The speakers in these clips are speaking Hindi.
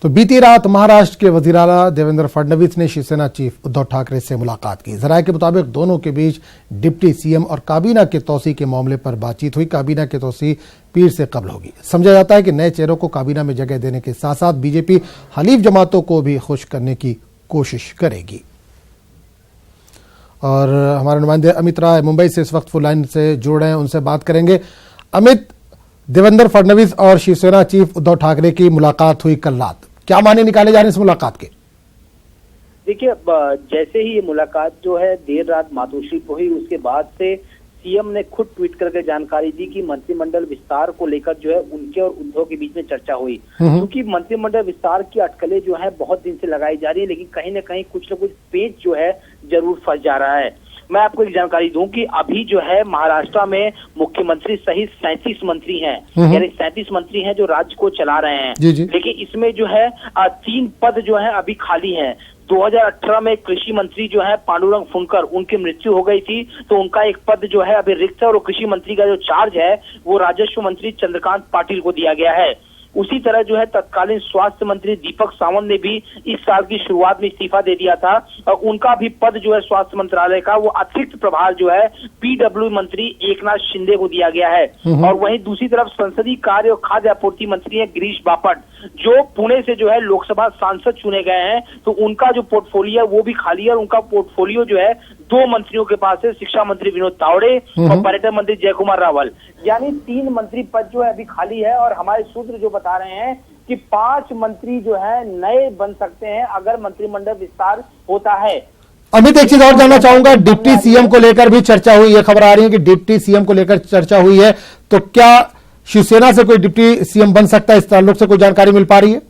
तो बीती रात महाराष्ट्र के वजीर आला देवेंद्र फडणवीस ने शिवसेना चीफ उद्धव ठाकरे से मुलाकात की। जराये के मुताबिक दोनों के बीच डिप्टी सीएम और काबीना के तौसी के मामले पर बातचीत हुई। काबीना के तौसी पीर से कब्ल होगी। समझा जाता है कि नए चेहरों को काबीना में जगह देने के साथ साथ बीजेपी हलीफ जमातों को भी खुश करने की कोशिश करेगी। और हमारे नुमाइंदे अमित राय मुंबई से इस वक्त फुल लाइन से जुड़ रहे हैं, उनसे बात करेंगे। अमित, देवेंद्र फडणवीस और शिवसेना चीफ उद्धव ठाकरे की मुलाकात हुई कल रात, क्या माने निकाले जा रहे हैं इस मुलाकात के? देखिए, जैसे ही ये मुलाकात जो है देर रात मातोश्री को हुई, उसके बाद से सीएम ने खुद ट्वीट करके जानकारी दी कि मंत्रिमंडल विस्तार को लेकर जो है उनके और उद्धव के बीच में चर्चा हुई। क्योंकि मंत्रिमंडल विस्तार की अटकलें जो है बहुत दिन से लगाई जा रही है, लेकिन कहीं ना कहीं कुछ न कुछ पेच जो है जरूर फंस जा रहा है। मैं आपको एक जानकारी दूं कि अभी जो है महाराष्ट्र में मुख्यमंत्री सहित 37 मंत्री हैं, यानी 37 मंत्री हैं जो राज्य को चला रहे हैं। लेकिन इसमें जो है 3 पद जो है अभी खाली हैं। 2018 में कृषि मंत्री जो है पांडुरंग फुंकर, उनकी मृत्यु हो गई थी, तो उनका एक पद जो है अभी रिक्त है और कृषि मंत्री का जो चार्ज है वो राजस्व मंत्री चंद्रकांत पाटिल को दिया गया है। उसी तरह जो है तत्कालीन स्वास्थ्य मंत्री दीपक सावंत ने भी इस साल की शुरुआत में इस्तीफा दे दिया था और उनका भी पद जो है स्वास्थ्य मंत्रालय का वो अतिरिक्त प्रभार जो है पीडब्ल्यू मंत्री एकनाथ शिंदे को दिया गया है। और वहीं दूसरी तरफ संसदीय कार्य और खाद्य आपूर्ति मंत्री है गिरीश बापट, जो पुणे से जो है लोकसभा सांसद चुने गए हैं, तो उनका जो पोर्टफोलियो है वो भी खाली है और उनका पोर्टफोलियो जो है 2 मंत्रियों के पास है, शिक्षा मंत्री विनोद तावड़े और पर्यटन मंत्री जयकुमार रावल। यानी 3 मंत्री पद जो है अभी खाली है और हमारे सूत्र जो बता रहे हैं कि 5 मंत्री जो है नए बन सकते हैं अगर मंत्रिमंडल विस्तार होता है। अमित, एक चीज और जानना चाहूंगा, डिप्टी सीएम को लेकर भी चर्चा हुई है, खबर आ रही है कि डिप्टी सीएम को लेकर चर्चा हुई है, तो क्या शिवसेना से कोई डिप्टी सीएम बन सकता है? इस ताल्लुक से कोई जानकारी मिल पा रही है?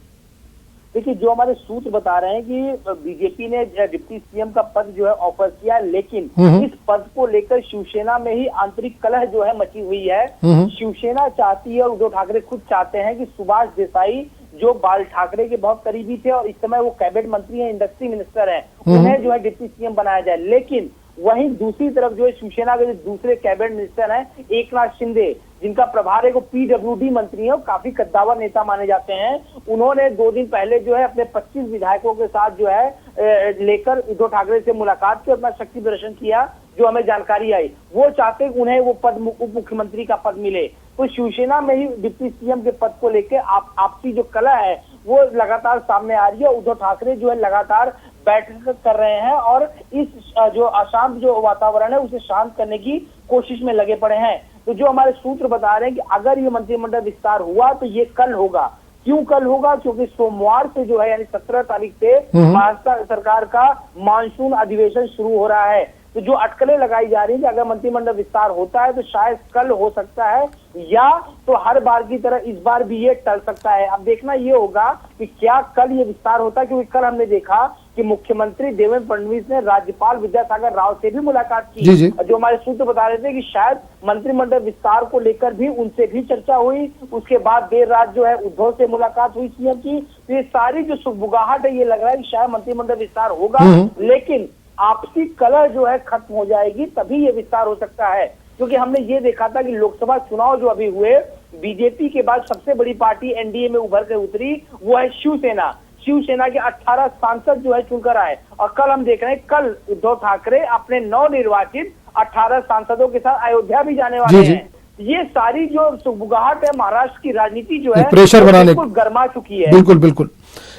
देखिए, जो हमारे सूत्र बता रहे हैं कि बीजेपी ने डिप्टी सीएम का पद जो है ऑफर किया, लेकिन इस पद को लेकर शिवसेना में ही आंतरिक कलह जो है मची हुई है। शिवसेना चाहती है और उद्धव ठाकरे खुद चाहते हैं कि सुभाष देसाई जो बाल ठाकरे के बहुत करीबी थे और इस समय वो कैबिनेट मंत्री हैं, इंडस्ट्री मिनिस्टर हैं, उन्हें जो है डिप्टी सीएम बनाया जाए। लेकिन वहीं दूसरी तरफ जो है शिवसेना के जो दूसरे कैबिनेट मिनिस्टर हैं एकनाथ शिंदे, जिनका प्रभार है वो पीडब्ल्यूडी मंत्री है और काफी कद्दावर नेता माने जाते हैं, उन्होंने 2 दिन पहले जो है अपने 25 विधायकों के साथ जो है लेकर उद्धव ठाकरे से मुलाकात की, अपना शक्ति प्रदर्शन किया। जो हमें जानकारी आई वो चाहते हैं उन्हें वो पद उप मुख्यमंत्री का पद मिले। तो शिवसेना में ही डिप्टी सीएम के पद को लेकर आपसी जो कला है वो लगातार सामने आ रही है। उद्धव ठाकरे जो है लगातार बैठक कर रहे हैं और इस जो अशांत जो वातावरण है उसे शांत करने की कोशिश में लगे पड़े हैं। तो जो हमारे सूत्र बता रहे हैं कि अगर ये मंत्रिमंडल विस्तार हुआ तो ये कल होगा। क्यों कल होगा? क्योंकि सोमवार से जो है यानी 17 तारीख से महाराष्ट्र सरकार का मानसून अधिवेशन शुरू हो रहा है। तो जो अटकलें लगाई जा रही है कि अगर मंत्रिमंडल विस्तार होता है तो शायद कल हो सकता है, या तो हर बार की तरह इस बार भी ये टल सकता है। अब देखना ये होगा कि क्या कल ये विस्तार होता है, क्योंकि कल हमने देखा कि मुख्यमंत्री देवेंद्र फडणवीस ने राज्यपाल विद्यासागर राव से भी मुलाकात की। जो हमारे सूत्र बता रहे थे कि शायद मंत्रिमंडल विस्तार को लेकर भी उनसे भी चर्चा हुई। उसके बाद देर रात जो है उद्धव से मुलाकात हुई सीएम की। तो ये सारी जो सुगबुगाहट है, ये लग रहा है कि शायद मंत्रिमंडल विस्तार होगा, लेकिन आपसी कलह जो है खत्म हो जाएगी, तभी ये विस्तार हो सकता है। क्योंकि हमने ये देखा था कि लोकसभा चुनाव जो अभी हुए, बीजेपी के बाद सबसे बड़ी पार्टी एनडीए में उभर कर उतरी वो है शिवसेना। शिवसेना के 18 सांसद जो है चुनकर आए और कल हम देख रहे हैं, कल उद्धव ठाकरे अपने नवनिर्वाचित 18 सांसदों के साथ अयोध्या भी जाने वाले हैं। ये सारी जो सुगबुगाहट है महाराष्ट्र की राजनीति जो है प्रेशर बनाने बिल्कुल गर्मा चुकी है। बिल्कुल बिल्कुल।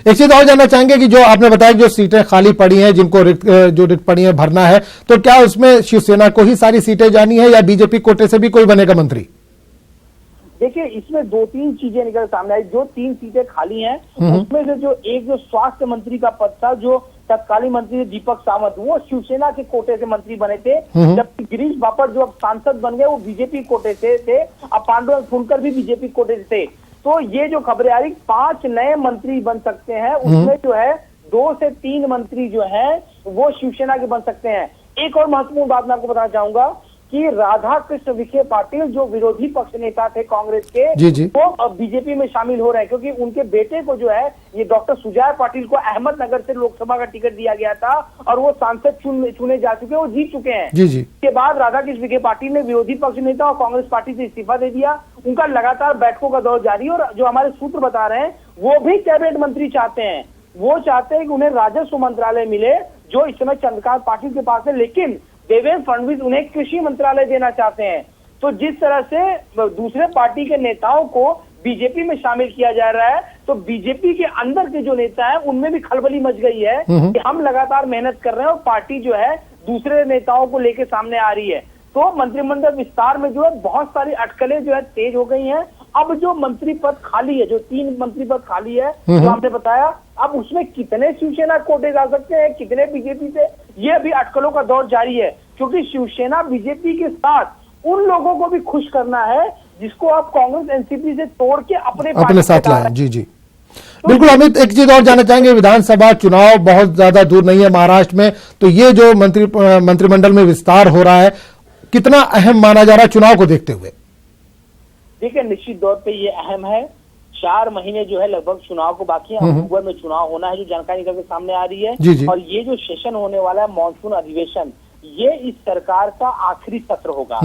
एक चीज और जानना चाहेंगे कि जो आपने बताया कि जो सीटें खाली पड़ी हैं, जिनको जो रिक्त पड़ी हैं भरना है, तो क्या उसमें शिवसेना को ही सारी सीटें जानी है या बीजेपी कोटे से भी कोई बनेगा मंत्री? देखिए, इसमें 2-3 चीजें निकल सामने आई। जो 3 सीटें खाली हैं उसमें से जो एक जो स्वास्थ्य मंत्री का पद था, जो तत्कालीन मंत्री दीपक सावंत, वो शिवसेना के कोटे से मंत्री बने थे, जबकि गिरीश बापट जो अब सांसद बन गए वो बीजेपी कोटे से थे। अब पांडुरंग फुंकर भी बीजेपी कोटे से थे। तो ये जो खबरें आ रही 5 नए मंत्री बन सकते हैं, उसमें जो है 2 से 3 मंत्री जो है वो शिवसेना के बन सकते हैं। एक और महत्वपूर्ण बात मैं आपको बताना चाहूंगा कि राधा कृष्ण विखे पाटिल जो विरोधी पक्ष नेता थे कांग्रेस के, वो अब बीजेपी में शामिल हो रहे हैं, क्योंकि उनके बेटे को जो है ये डॉक्टर सुजय पाटिल को अहमदनगर से लोकसभा का टिकट दिया गया था और वो सांसद चुने जा चुके हैं, वो जीत चुके हैं। इसके बाद राधा कृष्ण विखे पाटिल ने विरोधी पक्ष नेता और कांग्रेस पार्टी से इस्तीफा दे दिया। उनका लगातार बैठकों का दौर जारी है और जो हमारे सूत्र बता रहे हैं वो भी कैबिनेट मंत्री चाहते हैं। वो चाहते हैं कि उन्हें राजस्व मंत्रालय मिले जो इस समय चंद्रकांत पाटिल के पास है, लेकिन देवेंद्र फडणवीस उन्हें कृषि मंत्रालय देना चाहते हैं। तो जिस तरह से दूसरे पार्टी के नेताओं को बीजेपी में शामिल किया जा रहा है, तो बीजेपी के अंदर के जो नेता हैं उनमें भी खलबली मच गई है कि हम लगातार मेहनत कर रहे हैं और पार्टी जो है दूसरे नेताओं को लेकर सामने आ रही है। तो मंत्रिमंडल विस्तार में जो है बहुत सारी अटकलें जो है तेज हो गई हैं। अब जो मंत्री पद खाली है, जो 3 मंत्री पद खाली है, जो आपने बताया, अब उसमें कितने शिवसेना कोटे जा सकते हैं, कितने बीजेपी से, ये अभी अटकलों का दौर जारी है। क्योंकि शिवसेना बीजेपी के साथ उन लोगों को भी खुश करना है जिसको आप कांग्रेस एनसीपी से तोड़ के अपने साथ लाए। जी जी, बिल्कुल। अमित, एक चीज और जानना चाहेंगे, विधानसभा चुनाव बहुत ज्यादा दूर नहीं है महाराष्ट्र में, तो ये जो मंत्रिमंडल में विस्तार हो रहा है कितना अहम माना जा रहा है चुनाव को देखते हुए? देखिए, निश्चित तौर पे ये अहम है। 4 महीने जो है लगभग चुनाव को बाकी है। अक्टूबर में चुनाव होना है, जो जानकारी निकल के सामने आ रही है। जी जी। और ये जो सेशन होने वाला है, मानसून अधिवेशन, ये इस सरकार का आखिरी सत्र होगा।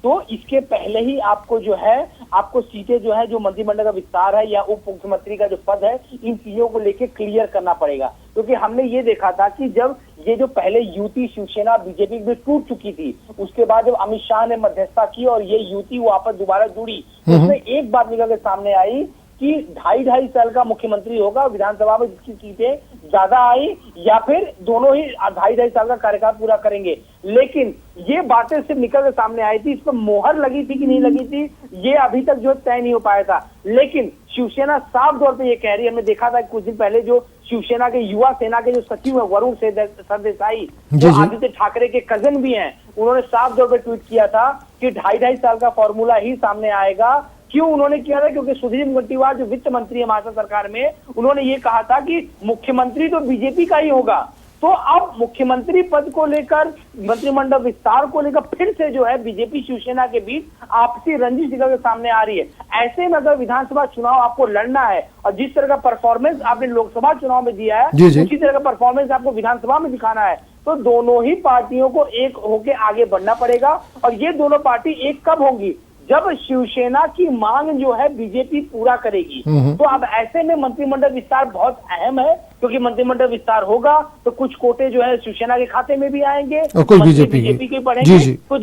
तो इसके पहले ही आपको जो है, आपको सीटें जो है, जो मंत्रिमंडल का विस्तार है या उप मुख्यमंत्री का जो पद है, इन चीजों को लेके क्लियर करना पड़ेगा। क्योंकि हमने ये देखा था कि जब ये जो पहले युति शिवसेना बीजेपी में टूट चुकी थी, उसके बाद जब अमित शाह ने मध्यस्थता की और ये युति वापस दोबारा जुड़ी, उसमें एक बात निकल के सामने आई कि 2.5 साल का मुख्यमंत्री होगा विधानसभा में जिसकी सीटें ज्यादा आई, या फिर दोनों ही 2.5 साल का कार्यकाल पूरा करेंगे। लेकिन ये बातें सिर्फ निकल के सामने आई थी, इस पर मोहर लगी थी कि नहीं लगी थी, ये अभी तक जो तय नहीं हो पाया था। लेकिन शिवसेना साफ तौर पे ये कह रही है, हमने देखा था कुछ दिन पहले जो शिवसेना के युवा सेना के जो सचिव है वरुण सरदेसाई, जो आदित्य ठाकरे के कजन भी हैं, उन्होंने साफ तौर पर ट्वीट किया था कि 2.5 साल का फॉर्मूला ही सामने आएगा। क्यों उन्होंने किया था? क्योंकि सुधीर मुनगंटीवार जो वित्त मंत्री है महाराष्ट्र सरकार में, उन्होंने ये कहा था कि मुख्यमंत्री तो बीजेपी का ही होगा। तो अब मुख्यमंत्री पद को लेकर, मंत्रिमंडल विस्तार को लेकर फिर से जो है बीजेपी शिवसेना के बीच आपसी रंजिश निकल के सामने आ रही है। ऐसे में अगर विधानसभा चुनाव आपको लड़ना है और जिस तरह का परफॉर्मेंस आपने लोकसभा चुनाव में दिया है, उसी तरह का परफॉर्मेंस आपको विधानसभा में दिखाना है, तो दोनों ही पार्टियों को एक होके आगे बढ़ना पड़ेगा। और ये दोनों पार्टी एक कब होंगी? जब शिवसेना की मांग जो है बीजेपी पूरा करेगी। तो अब ऐसे में मंत्रिमंडल विस्तार बहुत अहम है, क्योंकि मंत्रिमंडल विस्तार होगा तो कुछ कोटे जो है शिवसेना के खाते में भी आएंगे और कुछ बीजेपी के पड़ेंगे। तो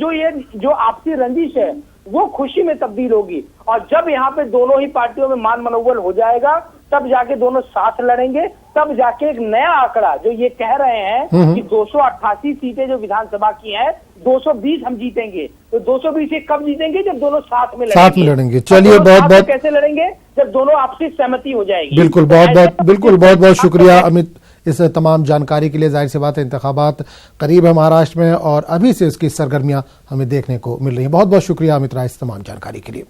जो आपसी रंजिश है वो खुशी में तब्दील होगी। और जब यहाँ पे दोनों ही पार्टियों में मान मनोबल हो जाएगा, तब जाके दोनों साथ लड़ेंगे, तब जाके एक नया आंकड़ा जो ये कह रहे हैं कि 288 सीटें जो विधानसभा की हैं, 220 हम जीतेंगे। तो 220 कब जीतेंगे? जब दोनों साथ में लड़ेंगे। चलिए, बहुत कैसे लड़ेंगे? जब दोनों आपसी सहमति हो जाएगी। बिल्कुल, बहुत शुक्रिया अमित इस तमाम जानकारी के लिए। जाहिर सी बात है, इंतखाबात करीब है महाराष्ट्र में और अभी से इसकी सरगर्मियां हमें देखने को मिल रही हैं। बहुत बहुत शुक्रिया अमित राय इस तमाम जानकारी के लिए।